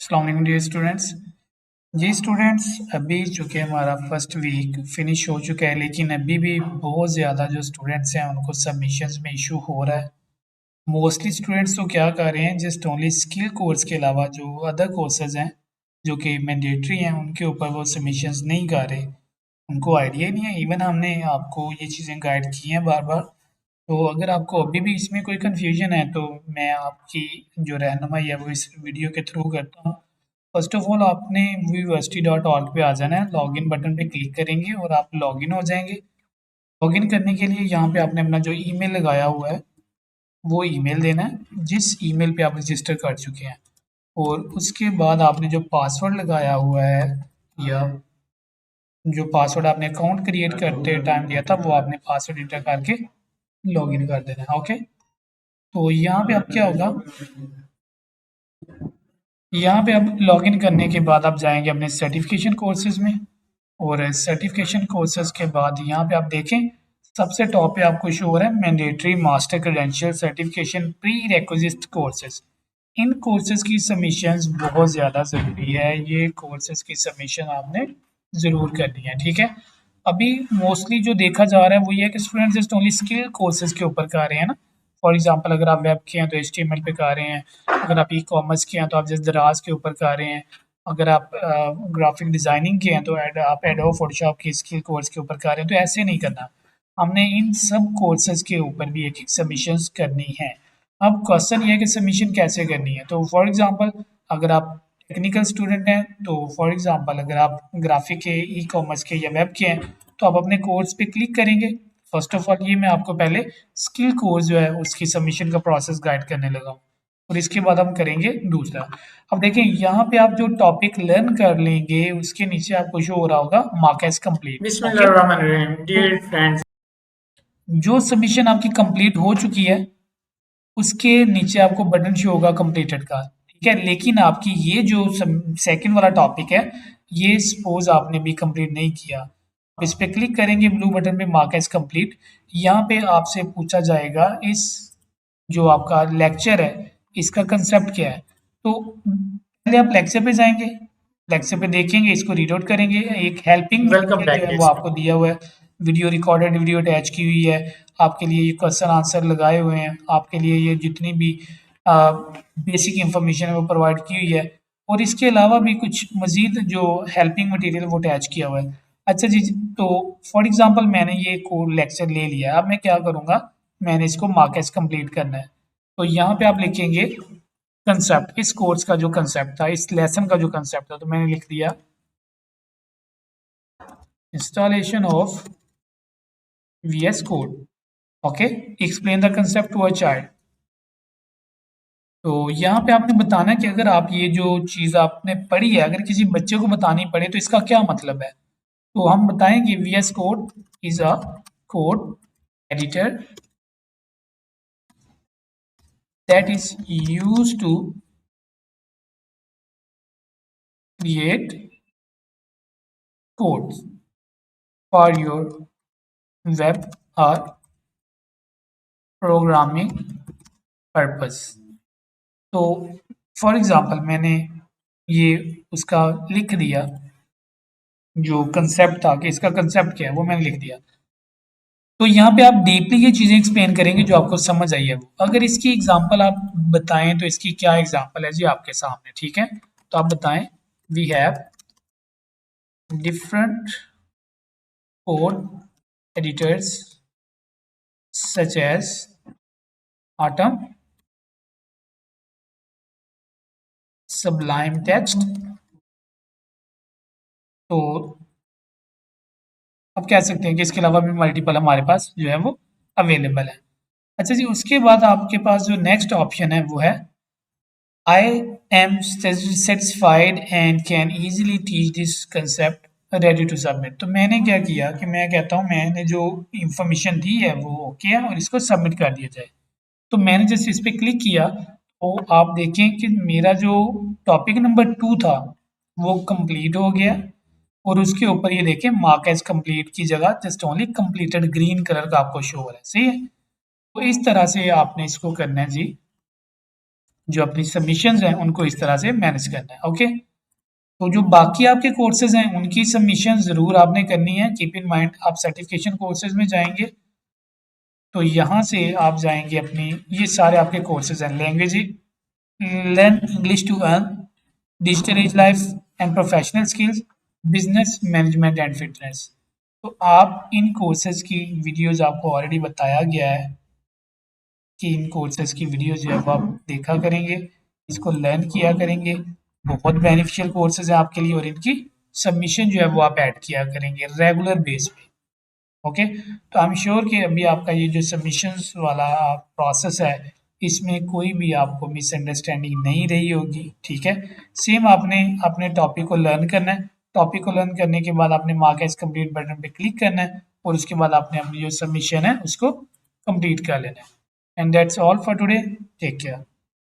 अस्सलाम वालेकुम dear students. जी students, अभी चूँकि हमारा फर्स्ट वीक फिनिश हो चुका है, लेकिन अभी भी बहुत ज़्यादा जो स्टूडेंट्स हैं उनको सबमिशंस में इशू हो रहा है। मोस्टली स्टूडेंट्स तो क्या कर रहे हैं, जस्ट ओनली स्किल कोर्स के अलावा जो अदर कोर्सेज हैं जो कि मैंडेटरी हैं उनके ऊपर वो सबमिशंस नहीं कर रहे। उनको आइडिया ही नहीं है। इवन हमने आपको ये चीज़ें गाइड की हैं बार बार। तो अगर आपको अभी भी इसमें कोई कन्फ्यूजन है तो मैं आपकी जो रहनुमाई है वो इस वीडियो के थ्रू करता हूँ। फर्स्ट ऑफ ऑल आपने vivasti.org पे आ जाना है, लॉगिन बटन पे क्लिक करेंगे और आप लॉगिन हो जाएंगे। लॉगिन करने के लिए यहाँ पे आपने अपना जो ईमेल लगाया हुआ है वो ईमेल देना है जिस ईमेल पे आप रजिस्टर कर चुके हैं, और उसके बाद आपने जो पासवर्ड लगाया हुआ है या जो पासवर्ड आपने अकाउंट क्रिएट करते टाइम दिया था वो आपने पासवर्ड इंटर करके लॉगिन कर देना है। ओके, तो यहाँ पे अब क्या होगा, यहाँ पे अब लॉगिन करने के बाद आप जाएंगे अपने सर्टिफिकेशन कोर्सेज में, और सर्टिफिकेशन कोर्सेज के बाद यहाँ पे आप देखें सबसे टॉप पे आपको शो हो रहा है mandatory master credential certification pre requisite courses. इन कोर्सेज की सबमिशंस बहुत ज़्यादा ज़रूरी है। ये कोर्सेज की सबमिशन आपने ज़रूर करनी है, ठीक है। अभी मोस्टली जो देखा जा रहा है वो ये है कि student just only skill courses के ऊपर कर रहे हैं ना। फॉर एग्जांपल अगर आप वेब के हैं तो HTML पे कर रहे हैं, अगर आप ई-कॉमर्स के हैं तो आप जस्ट दराज के ऊपर कर रहे हैं, अगर आप ग्राफिक डिज़ाइनिंग के हैं तो आप एडोब फोटोशॉप की स्किल कोर्स के ऊपर कर रहे हैं। तो ऐसे नहीं करना, हमने इन सब कोर्सेज के ऊपर भी एक एक सबमिशंस करनी है। अब क्वेश्चन ये है कि सबमिशन कैसे करनी है। तो फॉर एग्जांपल अगर आप टेक्निकल स्टूडेंट हैं तो फॉर एग्जांपल अगर आप ग्राफिक के, ई-कॉमर्स के या वेब के हैं तो आप अपने कोर्स पे क्लिक करेंगे। फर्स्ट ऑफ ऑल ये मैं आपको पहले स्किल कोर्स जो है उसकी सबमिशन का प्रोसेस गाइड करने लगा हूँ, और इसके बाद हम करेंगे दूसरा। अब देखें यहाँ पे आप जो टॉपिक लर्न कर लेंगे उसके नीचे आपको शो हो रहा होगा मार्क एज कंप्लीट। बिस्मिल्लाहिर्रहमानिर्रहीम डियर फ्रेंड्स, जो सबमिशन आपकी कंप्लीट हो चुकी है उसके नीचे आपको बटन शो होगा कंप्लीटेड का, ठीक है। लेकिन आपकी ये जो सेकंड वाला टॉपिक है ये सपोज आपने भी कंप्लीट नहीं किया, आप इस पे क्लिक करेंगे ब्लू बटन पे मार्क एज कंप्लीट। यहाँ पे आपसे पूछा जाएगा इस जो आपका लेक्चर है इसका कंसेप्ट क्या है। तो पहले आप लेक्चर पे जाएंगे, लेक्चर पे देखेंगे, इसको रीड आउट करेंगे। एक हेल्पिंग वेलकम बैक जो है वो आपको दिया हुआ है, वीडियो रिकॉर्डेड वीडियो अटैच की हुई है, आपके लिए ये क्वेश्चन आंसर लगाए हुए हैं, आपके लिए ये जितनी भी बेसिक इंफॉर्मेशन है वो प्रोवाइड की हुई है, और इसके अलावा भी कुछ मजीद जो हेल्पिंग मटेरियल वो अटैच किया हुआ है। अच्छा जी, तो फॉर एग्जांपल मैंने ये कोड लेक्चर ले लिया, अब मैं क्या करूँगा, मैंने इसको मार्क एज कंप्लीट करना है। तो यहाँ पे आप लिखेंगे कंसेप्ट, इस कोर्स का जो कंसेप्ट था, इस लेसन का जो कंसेप्ट था, तो मैंने लिख दिया installation of VS code. Okay, explain the concept to a child. तो यहाँ पे आपने बताना कि अगर आप ये जो चीज़ आपने पढ़ी है अगर किसी बच्चे को बतानी पड़े तो इसका क्या मतलब है। तो हम बताएंगे VS code is a code editor that is used to create codes for your web or programming purpose। तो फॉर एग्जांपल मैंने ये उसका लिख दिया, जो कंसेप्ट था कि इसका कंसेप्ट क्या है वो मैंने लिख दिया। तो यहाँ पे आप डीपली ये चीज़ें एक्सप्लेन करेंगे जो आपको समझ आई है वो। अगर इसकी एग्जांपल आप बताएं तो इसकी क्या एग्जांपल है जी आपके सामने, ठीक है। तो आप बताएं we have different code editors such as Atom, Sublime Text। तो अब कह सकते हैं कि इसके अलावा भी मल्टीपल हमारे पास जो है वो अवेलेबल है। अच्छा जी, उसके बाद आपके पास जो नेक्स्ट ऑप्शन है वो है I am satisfied and can easily teach this concept ready to submit. तो मैंने क्या किया कि मैं कहता हूँ मैंने जो इंफॉर्मेशन दी है वो ओके है और इसको सबमिट कर दिया जाए। तो मैंने जैसे इस पर क्लिक किया तो आप देखें कि मेरा जो टॉपिक नंबर 2 था वो कंप्लीट हो गया, और उसके ऊपर ये देखें मार्क एज कंप्लीट की जगह just only completed green colour का आपको शो हो रहा है, सही है। तो इस तरह से आपने इसको करना है जी। जो अपनी सबमिशंस हैं उनको इस तरह से मैनेज करना है। ओके, तो जो बाकी आपके कोर्सेज हैं उनकी सबमिशन ज़रूर आपने करनी है। कीप इन माइंड, आप सर्टिफिकेशन कोर्सेज में जाएंगे तो यहाँ से आप जाएंगे अपनी, ये सारे आपके कोर्सेज हैं, language learn English to earn, digital age life and professional skills, business management and fitness. तो आप इन कोर्सेज की वीडियोस आपको ऑलरेडी बताया गया है कि इन कोर्सेज की वीडियोस जो है वो आप देखा करेंगे, इसको लर्न किया करेंगे। बहुत बेनिफिशियल कोर्सेज हैं आपके लिए और इनकी सबमिशन जो है वो आप ऐड किया करेंगे रेगुलर बेस पे। ओके, तो आई एम श्योर कि अभी आपका ये जो सबमिशंस वाला प्रोसेस है इसमें कोई भी आपको मिसअंडरस्टैंडिंग नहीं रही होगी। ठीक है, सेम आपने अपने टॉपिक को लर्न करना है। टॉपिक को लर्न करने के बाद आपने मार्क एज कंप्लीट बटन पे क्लिक करना है और उसके बाद आपने अपनी जो सबमिशन है उसको कंप्लीट कर लेना है। And that's all for today, take care.